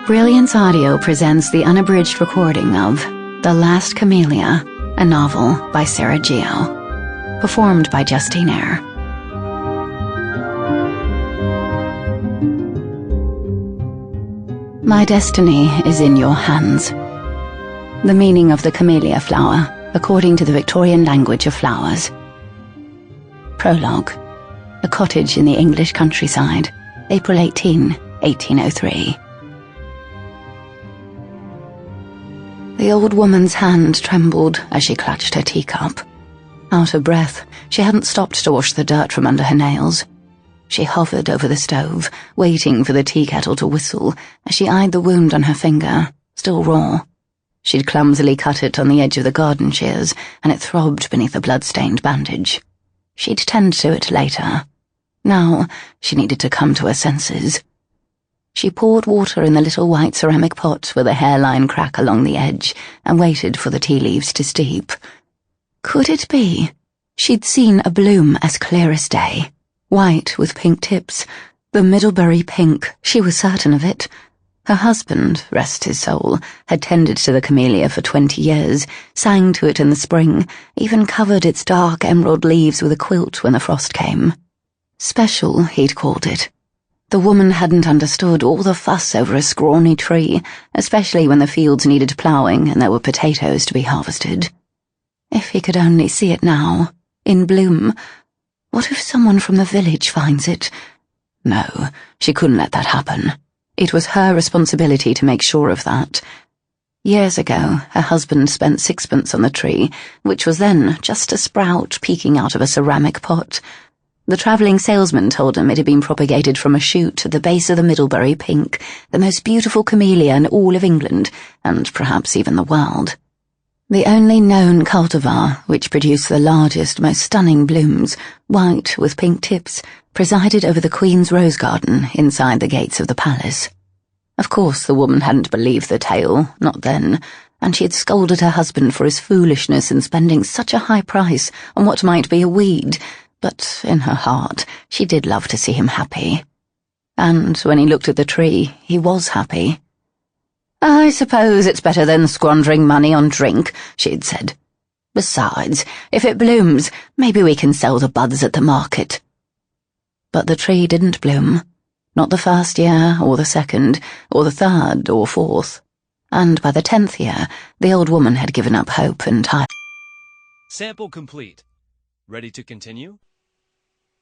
Brilliance Audio presents the unabridged recording of The Last Camellia, a novel by Sarah Geo, performed by Justine Eyre. My destiny is in your hands. The meaning of the camellia flower, according to the Victorian language of flowers. Prologue. A cottage in the English countryside, April 18, 1803. The old woman's hand trembled as she clutched her teacup. Out of breath, she hadn't stopped to wash the dirt from under her nails. She hovered over the stove, waiting for the tea kettle to whistle as she eyed the wound on her finger, still raw. She'd clumsily cut it on the edge of the garden shears, and it throbbed beneath a blood-stained bandage. She'd tend to it later. Now, she needed to come to her senses. She poured water in the little white ceramic pot with a hairline crack along the edge and waited for the tea leaves to steep. Could it be? She'd seen a bloom as clear as day, white with pink tips, the Middlebury Pink, she was certain of it. Her husband, rest his soul, had tended to the camellia for 20 years, sang to it in the spring, even covered its dark emerald leaves with a quilt when the frost came. Special, he'd called it. The woman hadn't understood all the fuss over a scrawny tree, especially when the fields needed ploughing and there were potatoes to be harvested. If he could only see it now, in bloom. What if someone from the village finds it? No, she couldn't let that happen. It was her responsibility to make sure of that. Years ago, her husband spent sixpence on the tree, which was then just a sprout peeking out of a ceramic pot. The travelling salesman told him it had been propagated from a shoot at the base of the Middlebury Pink, the most beautiful camellia in all of England, and perhaps even the world. The only known cultivar which produced the largest, most stunning blooms, white with pink tips, presided over the Queen's rose garden inside the gates of the palace. Of course the woman hadn't believed the tale, not then, and she had scolded her husband for his foolishness in spending such a high price on what might be a weed, but in her heart she did love to see him happy. And when he looked at the tree, he was happy. "I suppose it's better than squandering money on drink," she had said. "Besides, if it blooms, maybe we can sell the buds at the market." But the tree didn't bloom. Not the first year, or the second, or the third, or fourth. And by the 10th year, the old woman had given up hope entirely. Sample complete. Ready to continue?